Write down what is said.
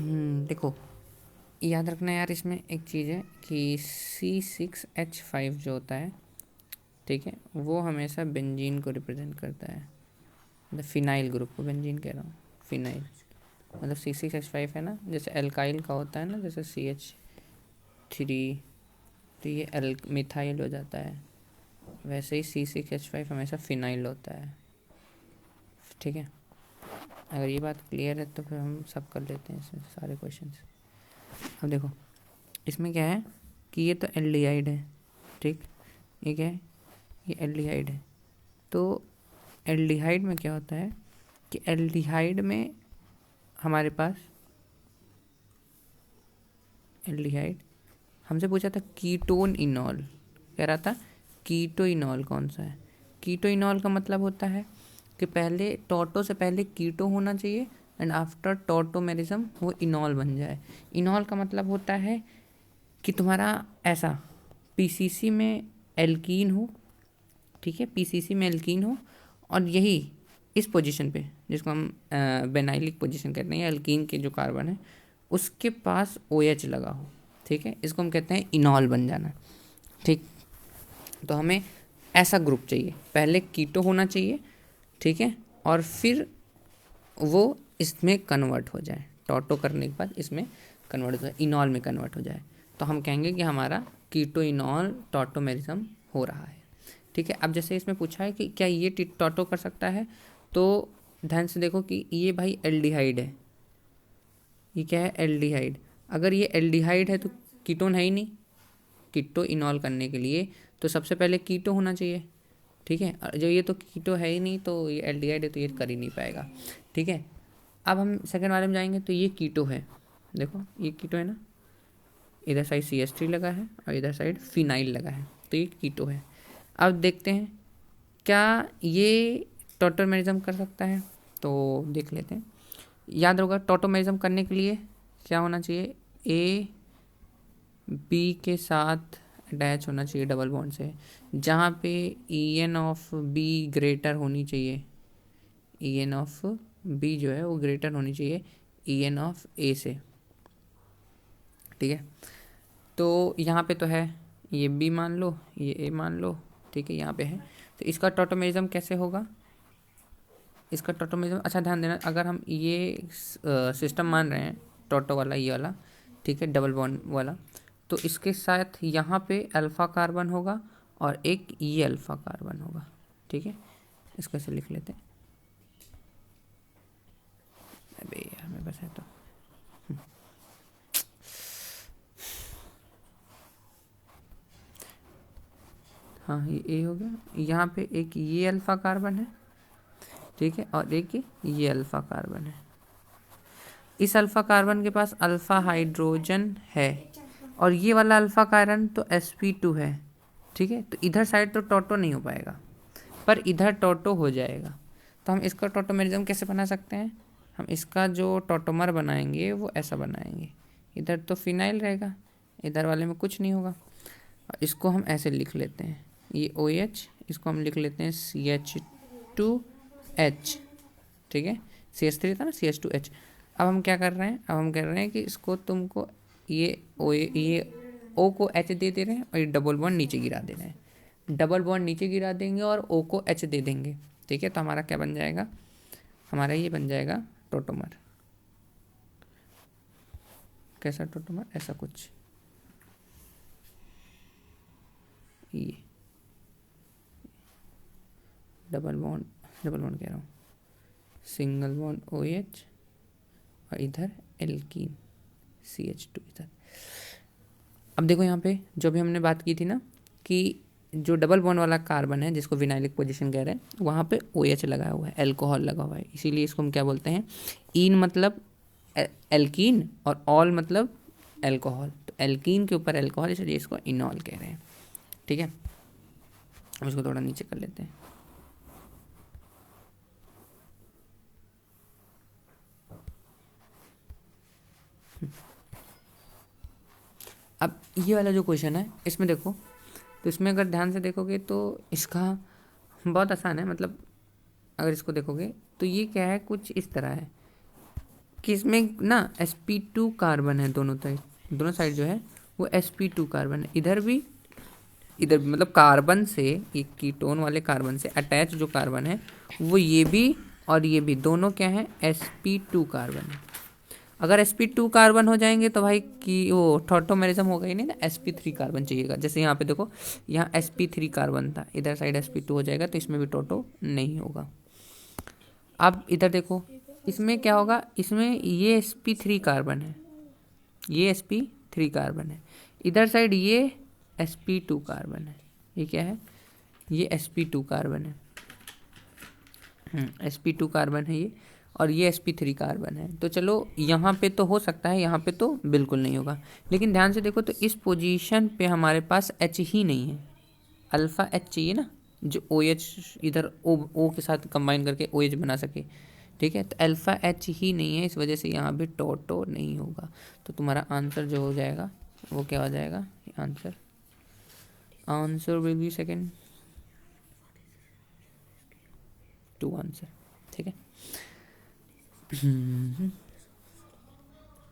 देखो याद रखना यार, इसमें एक चीज़ है कि C6H5 जो होता है, ठीक है, वो हमेशा बेंजीन को रिप्रेजेंट करता है, मतलब फिनाइल ग्रुप को, बेंजीन कह रहा हूँ, फिनाइल। मतलब C6H5 है ना, जैसे एल्काइल का होता है ना, जैसे CH3, तो ये एल मिथाइल हो जाता है, वैसे ही C6H5 हमेशा फिनाइल होता है, ठीक है। अगर ये बात क्लियर है तो फिर हम सब कर लेते हैं इसमें सारे क्वेश्चंस। अब देखो इसमें क्या है कि ये तो एल्डिहाइड है, ठीक, ये क्या है, ये एल्डिहाइड है। तो एल्डिहाइड में क्या होता है कि एल्डिहाइड में हमारे पास एल्डिहाइड हमसे पूछा था कीटोन इनॉल, कह रहा था कीटो इनॉल कौन सा है। कीटो इनॉल का मतलब होता है कि पहले टोटो से पहले कीटो होना चाहिए एंड आफ्टर टोटोमेरिज्म वो इनॉल बन जाए। इनॉल का मतलब होता है कि तुम्हारा ऐसा पीसीसी में एल्कीन हो, ठीक है, पीसीसी में एल्कीन हो, और यही इस पोजीशन पे जिसको हम बेनाइलिक पोजीशन कहते हैं, एल्कीन के जो कार्बन है उसके पास OH लगा हो, ठीक है, इसको हम कहते हैं इनॉल बन जाना, ठीक। तो हमें ऐसा ग्रुप चाहिए, पहले कीटो होना चाहिए, ठीक है, और फिर वो इसमें कन्वर्ट हो जाए, टोटो करने के बाद इसमें कन्वर्ट हो जाए, इनॉल में कन्वर्ट हो जाए, तो हम कहेंगे कि हमारा कीटो इनॉल टोटोमेरिज्म हो रहा है, ठीक है। अब जैसे इसमें पूछा है कि क्या ये टोटो कर सकता है, तो ध्यान से देखो कि ये भाई एल्डिहाइड है, ये क्या है, एल्डिहाइड। अगर ये एल्डिहाइड है तो कीटोन है ही नहीं, कीटो इनॉल करने के लिए तो सबसे पहले कीटो होना चाहिए, ठीक है। जो ये तो कीटो है ही नहीं, तो ये एल्डिहाइड है तो ये कर ही नहीं पाएगा, ठीक है। अब हम सेकंड वाले में जाएंगे तो ये कीटो है, देखो ये कीटो है ना, इधर साइड CH3 लगा है और इधर साइड फिनाइल लगा है, तो ये कीटो है। अब देखते हैं क्या ये टोटोमेरिज्म कर सकता है, तो देख लेते हैं। याद होगा टोटोमेरिज्म करने के लिए क्या होना चाहिए, A B के साथ अटैच होना चाहिए डबल बॉन्ड से, जहाँ पे EN ऑफ B ग्रेटर होनी चाहिए, EN ऑफ B जो है वो ग्रेटर होनी चाहिए EN ऑफ A से, ठीक है। तो यहाँ पे तो है, ये B मान लो, ये A मान लो, ठीक है, यहाँ पे है, तो इसका टोटोमेरिज्म कैसे होगा, इसका टोटोमेरिज्म, अच्छा ध्यान देना, अगर हम ये सिस्टम मान रहे हैं टोटो वाला, ये वाला, ठीक है, डबल बॉन्ड वाला, तो इसके साथ यहाँ पे अल्फ़ा कार्बन होगा और एक ये अल्फ़ा कार्बन होगा, ठीक है। इसको ऐसे लिख लेते हैं, अबे यार मेरे पास है तो, हाँ ये A हो गया, यहाँ पे एक ये अल्फ़ा कार्बन है, ठीक है, और एक ये अल्फ़ा कार्बन है। इस अल्फ़ा कार्बन के पास अल्फ़ा हाइड्रोजन है और ये वाला अल्फ़ा कार्बन तो sp2 है, ठीक है। तो इधर साइड तो टोटो नहीं हो पाएगा, पर इधर टोटो हो जाएगा। तो हम इसका टोटोमेरिज्म कैसे बना सकते हैं, हम इसका जो टोटोमर बनाएंगे वो ऐसा बनाएंगे, इधर तो फिनाइल रहेगा, इधर वाले में कुछ नहीं होगा, इसको हम ऐसे लिख लेते हैं, ये OH, इसको हम लिख लेते हैं CH2H, ठीक है, CH3 था ना, CH2H। अब हम क्या कर रहे हैं, अब हम कर रहे हैं कि इसको तुमको ये O को H दे रहे हैं और ये डबल बॉन्ड नीचे गिरा दे रहे हैं, डबल बॉन्ड नीचे गिरा देंगे और O को H दे देंगे, ठीक है। तो हमारा क्या बन जाएगा, हमारा ये बन जाएगा टोटोमर। कैसा टोटोमर, ऐसा कुछ, ये डबल बॉन्ड कह रहा हूँ, सिंगल बॉन्ड OH और इधर एल्कीन CH2 इधर। अब देखो यहाँ पे जो भी हमने बात की थी ना कि जो डबल बॉन्ड वाला कार्बन है जिसको विनाइलिक पोजीशन कह रहे हैं, वहाँ पे OH लगा हुआ है, अल्कोहल लगा हुआ है, इसीलिए इसको हम क्या बोलते हैं, इन मतलब एल्कीन और ऑल मतलब अल्कोहल, तो एल्कीन के ऊपर अल्कोहल, इसलिए इसको इनॉल कह रहे हैं, ठीक है। हम इसको थोड़ा नीचे कर लेते हैं। अब ये वाला जो क्वेश्चन है इसमें देखो, तो इसमें अगर ध्यान से देखोगे तो इसका बहुत आसान है, मतलब अगर इसको देखोगे तो ये क्या है, कुछ इस तरह है, कि इसमें ना sp2 कार्बन है, दोनों साइड जो है वो sp2 कार्बन है। इधर भी मतलब कार्बन से, ये कीटोन वाले कार्बन से अटैच जो कार्बन है वो ये भी और ये भी दोनों क्या है, sp2 कार्बन है। अगर sp2 कार्बन हो जाएंगे तो भाई कि वो टॉटोमेरिज्म होगा ही नहीं ना, sp3 कार्बन चाहिएगा। जैसे यहाँ पे देखो, यहाँ sp3 कार्बन था, इधर साइड sp2 हो जाएगा तो इसमें भी टोटो नहीं होगा। अब इधर देखो, इसमें क्या होगा, इसमें ये sp3 कार्बन है, ये sp3 कार्बन है, इधर साइड ये sp2 कार्बन है। ये क्या है, ये sp2 कार्बन है, sp2 कार्बन है ये, और ये sp3 कार्बन है। तो चलो यहाँ पे तो हो सकता है, यहाँ पे तो बिल्कुल नहीं होगा। लेकिन ध्यान से देखो तो इस पोजीशन पे हमारे पास H ही नहीं है, अल्फ़ा H चाहिए ना, जो OH इधर O के साथ कंबाइन करके OH बना सके। ठीक है, तो अल्फ़ा H ही नहीं है, इस वजह से यहाँ भी टोटो नहीं होगा। तो तुम्हारा आंसर जो हो जाएगा वो क्या हो जाएगा, answer will be second to answer. ठीक है।